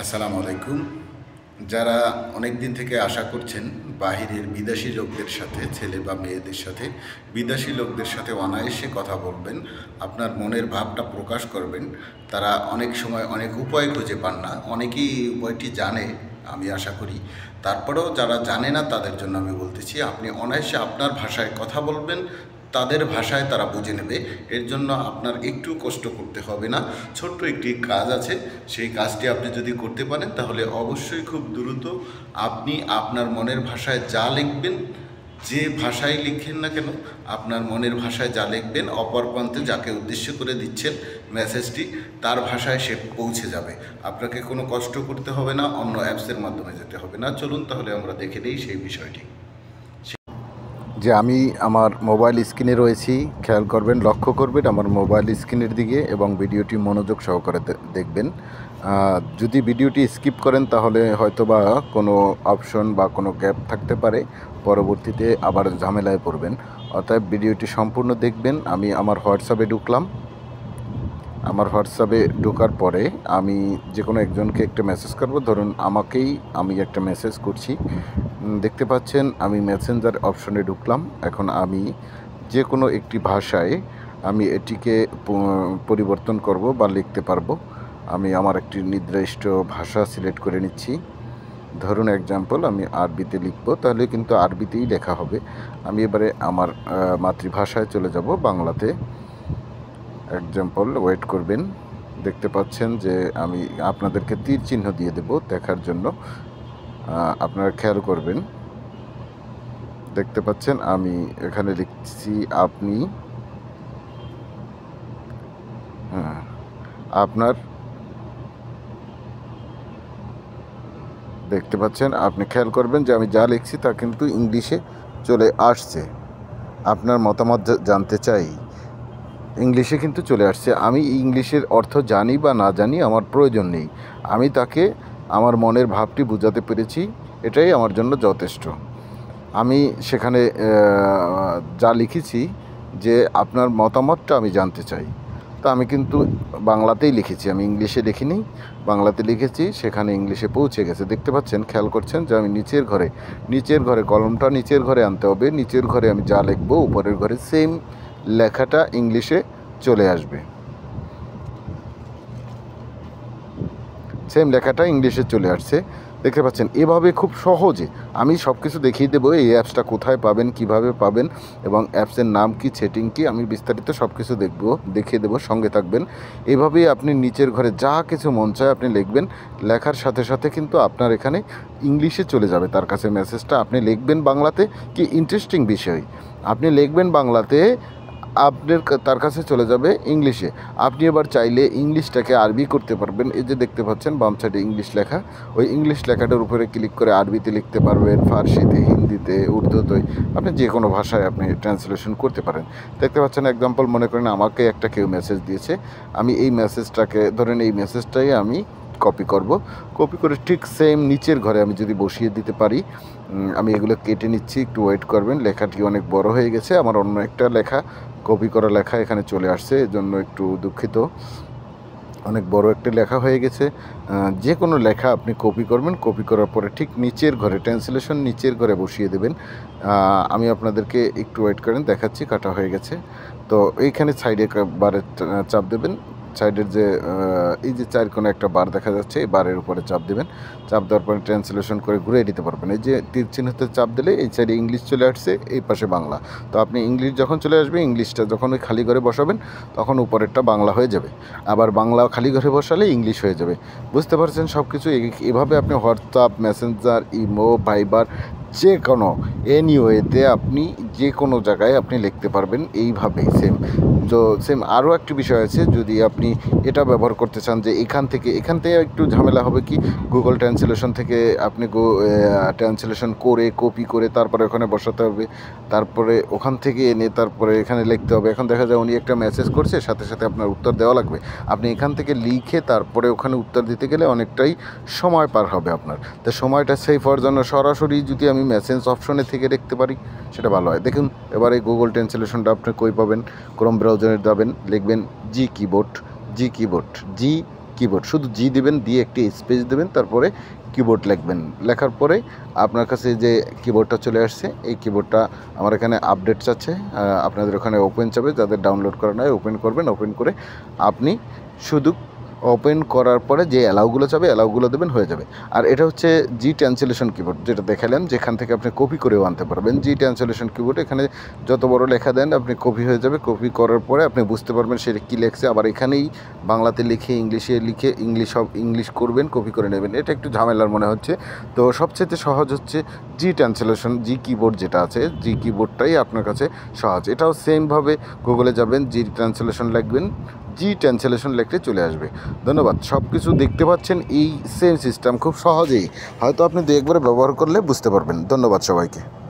আসসালামু আলাইকুম। যারা অনেক দিন থেকে আশা করছেন বাহিরের বিদেশি লোকদের সাথে, ছেলে বা মেয়েদের সাথে, বিদেশি লোকদের সাথে অনায়াসে কথা বলবেন, আপনার মনের ভাবটা প্রকাশ করবেন, তারা অনেক সময় অনেক উপায় খুঁজে পান না। অনেকেই এই উপায়টি জানে, আমি আশা করি। তারপরেও যারা জানে না তাদের জন্য আমি বলতেছি, আপনি অনায়াসে আপনার ভাষায় কথা বলবেন, তাদের ভাষায় তারা বুঝে নেবে। এর জন্য আপনার একটু কষ্ট করতে হবে না। ছোট্ট একটি কাজ আছে, সেই কাজটি আপনি যদি করতে পারেন তাহলে অবশ্যই খুব দ্রুত আপনি আপনার মনের ভাষায় যা লিখবেন, যে ভাষায় লিখেন না কেন, আপনার মনের ভাষায় যা লিখবেন, অপর প্রান্তে যাকে উদ্দেশ্য করে দিচ্ছেন মেসেজটি, তার ভাষায় সে পৌঁছে যাবে। আপনাকে কোনো কষ্ট করতে হবে না, অন্য অ্যাপসের মাধ্যমে যেতে হবে না। চলুন তাহলে আমরা দেখে নিই সেই বিষয়টি। যে আমি আমার মোবাইল স্ক্রিনে রয়েছি, খেয়াল করবেন, লক্ষ্য করবেন আমার মোবাইল স্ক্রিনের দিকে এবং ভিডিওটি মনোযোগ সহকারে দেখবেন। যদি ভিডিওটি স্কিপ করেন তাহলে হয়তোবা কোনো অপশন বা কোনো গ্যাপ থাকতে পারে, পরবর্তীতে আবার ঝামেলায় পড়বেন। অতএব ভিডিওটি সম্পূর্ণ দেখবেন। আমি আমার হোয়াটসঅ্যাপে ঢুকলাম। আমার হোয়াটসঅ্যাপে ঢোকার পরে আমি যে কোনো একজনকে একটা মেসেজ করব। ধরুন আমাকেই আমি একটা মেসেজ করছি, দেখতে পাচ্ছেন আমি মেসেঞ্জার অপশনে ঢুকলাম। এখন আমি যে কোনো একটি ভাষায় আমি এটিকে পরিবর্তন করব বা লিখতে পারবো। আমি আমার একটি নির্দিষ্ট ভাষা সিলেক্ট করে নিচ্ছি। ধরুন এক্সাম্পল আমি আরবিতে লিখব, তাহলে কিন্তু আরবিতেই লেখা হবে। আমি এবারে আমার মাতৃভাষায় চলে যাব, বাংলাতে। এক্সাম্পল, ওয়েট করবেন। দেখতে পাচ্ছেন যে আমি আপনাদেরকে তীর চিহ্ন দিয়ে দেব দেখার জন্য, আপনারা খেয়াল করবেন। দেখতে পাচ্ছেন আমি এখানে লিখছি আপনি, আপনার, দেখতে পাচ্ছেন, আপনি খেয়াল করবেন যে আমি যা লিখছি তা কিন্তু ইংলিশে চলে আসছে। আপনার মতামত জানতে চাই, ইংলিশে কিন্তু চলে আসছে। আমি ইংলিশের অর্থ জানি বা না জানি আমার প্রয়োজন নেই, আমি তাকে আমার মনের ভাবটি বোঝাতে পেরেছি, এটাই আমার জন্য যথেষ্ট। আমি সেখানে যা লিখেছি যে আপনার মতামতটা আমি জানতে চাই, তা আমি কিন্তু বাংলাতেই লিখেছি, আমি ইংলিশে লিখিনি, বাংলাতে লিখেছি। সেখানে ইংলিশে পৌঁছে গেছে। দেখতে পাচ্ছেন, খেয়াল করছেন যে আমি নিচের ঘরে কলমটা নিচের ঘরে আনতে হবে। নিচের ঘরে আমি যা লিখবো উপরের ঘরে সেম লেখাটা ইংলিশে চলে আসবে, সেম লেখাটা ইংলিশে চলে আসছে। দেখতে পাচ্ছেন, এভাবে খুব সহজে আমি সব কিছু দেখিয়ে দেবো। এই অ্যাপসটা কোথায় পাবেন, কিভাবে পাবেন এবং অ্যাপসের নাম কি, সেটিং কি, আমি বিস্তারিত সব কিছু দেখিয়ে দেবো। সঙ্গে থাকবেন। এভাবেই আপনি নিচের ঘরে যা কিছু মন চায় আপনি লিখবেন। লেখার সাথে সাথে কিন্তু আপনার এখানে ইংলিশে চলে যাবে তার কাছে মেসেজটা। আপনি লিখবেন বাংলাতে, কি ইন্টারেস্টিং বিষয়, আপনি লিখবেন বাংলাতে, আপনার তার কাছে চলে যাবে ইংলিশে। আপনি এবার চাইলে ইংলিশটাকে আরবি করতে পারবেন। এই যে দেখতে পাচ্ছেন বাম সাইডে ইংলিশ লেখা, ওই ইংলিশ লেখাটার উপরে ক্লিক করে আরবিতে লিখতে পারবেন, ফার্সিতে, হিন্দিতে, উর্দুতে, আপনি যে কোনো ভাষায় আপনি ট্রান্সলেশন করতে পারেন। দেখতে পাচ্ছেন এক্সাম্পল, মনে করেন আমাকে একটা কেউ মেসেজ দিয়েছে, আমি এই মেসেজটাকে, ধরেন এই মেসেজটাই আমি কপি করব। কপি করে ঠিক সেম নিচের ঘরে আমি যদি বসিয়ে দিতে পারি। আমি এগুলো কেটে নিচ্ছি, একটু ওয়েট করবেন। লেখাটি অনেক বড় হয়ে গেছে, আমার অন্য একটা লেখা, কপি করা লেখা এখানে চলে আসছে, এজন্য একটু দুঃখিত। অনেক বড় একটা লেখা হয়ে গেছে। যে কোনো লেখা আপনি কপি করবেন, কপি করার পরে ঠিক নিচের ঘরে ট্রান্সলেশন নিচের ঘরে বসিয়ে দেবেন। আমি আপনাদেরকে একটু ওয়েট করেন, দেখাচ্ছি। কাটা হয়ে গেছে। তো এইখানে সাইডে বারে চাপ দেবেন। সাইডের যে এই যে চার কোণে একটা বার দেখা যাচ্ছে, এই বারের উপরে চাপ দেবেন। চাপ দেওয়ার পরে ট্রান্সলেশন করে ঘুরিয়ে দিতে পারবেন। এই যে তীর চিহ্নতে চাপ দিলে এই সাইডে ইংলিশ চলে আসছে, এই পাশে বাংলা। তো আপনি ইংলিশ যখন চলে আসবে, ইংলিশটা যখন ওই খালি ঘরে বসাবেন তখন উপরেরটা বাংলা হয়ে যাবে, আবার বাংলা খালি ঘরে বসালে ইংলিশ হয়ে যাবে। বুঝতে পারছেন সব কিছু? এভাবে আপনি হোয়াটসঅ্যাপ, মেসেঞ্জার, ইমো, ভাইবার, যে কোনো এনিওয়েতে আপনি যে কোনো জায়গায় আপনি লিখতে পারবেন এইভাবেই সেম। তো সেম আরও একটি বিষয় আছে, যদি আপনি এটা ব্যবহার করতে চান যে এখান থেকে একটু ঝামেলা হবে, কি গুগল ট্রান্সলেশন থেকে আপনি ট্রান্সলেশন করে কপি করে তারপরে ওখানে বসাতে হবে, তারপরে ওখান থেকে এনে তারপরে এখানে লিখতে হবে। এখন দেখা যায় উনি একটা মেসেজ করছে, সাথে সাথে আপনার উত্তর দেওয়া লাগবে। আপনি এখান থেকে লিখে তারপরে ওখানে উত্তর দিতে গেলে অনেকটাই সময় পার হবে আপনার। তো সময়টা সেভ হওয়ার জন্য সরাসরি যদি আমি মেসেজ অপশনে থেকে লিখতে পারি সেটা ভালো হয়। দেখুন এবার এই গুগল ট্রান্সলেশনটা আপনি কই পাবেন? ক্রোম ব্রাউজারে যাবেন, লিখবেন জি কিবোর্ড, কিবোর্ড, শুধু জি দিবেন, দিয়ে একটি স্পেস দেবেন, তারপরে কিবোর্ড লিখবেন। লেখার পরে আপনার কাছে যে কিবোর্ডটা চলে আসছে, এই কিবোর্ডটা আমার এখানে আপডেট চাচ্ছে, আপনাদের ওখানে ওপেন চাবে, যাদের ডাউনলোড করা নয় ওপেন করবেন। ওপেন করে আপনি শুধু ওপেন করার পরে যে অ্যালাউগুলো চাবে অ্যালাউগুলো দেবেন, হয়ে যাবে। আর এটা হচ্ছে জি ট্রান্সলেশন কিবোর্ড, যেটা দেখালেন, যেখান থেকে আপনি কপি করেও আনতে পারবেন। জি ট্রান্সলেশন কিবোর্ড, এখানে যত বড় লেখা দেন আপনি কপি হয়ে যাবে। কপি করার পরে আপনি বুঝতে পারবেন সেটা কী লেখছে, আবার এখানেই বাংলাতে লিখে ইংলিশে লিখে ইংলিশ করবেন, কপি করে নেবেন। এটা একটু ঝামেলার মনে হচ্ছে, তো সবচেয়ে সহজ হচ্ছে জি ট্রান্সলেশন, জি কিবোর্ড যেটা আছে, জি কিবোর্ডটাই আপনার কাছে সহজ। এটাও সেমভাবে গুগলে যাবেন, জি ট্রান্সলেশন লিখবেন, জি ট্রান্সলেশন লিখলে চলে আসবে। ধন্যবাদ। সব কিছু দেখতে পাচ্ছেন, এই সেম সিস্টেম খুব সহজেই, হয়তো আপনি দু একবার ব্যবহার করলে বুঝতে পারবেন। ধন্যবাদ সবাইকে।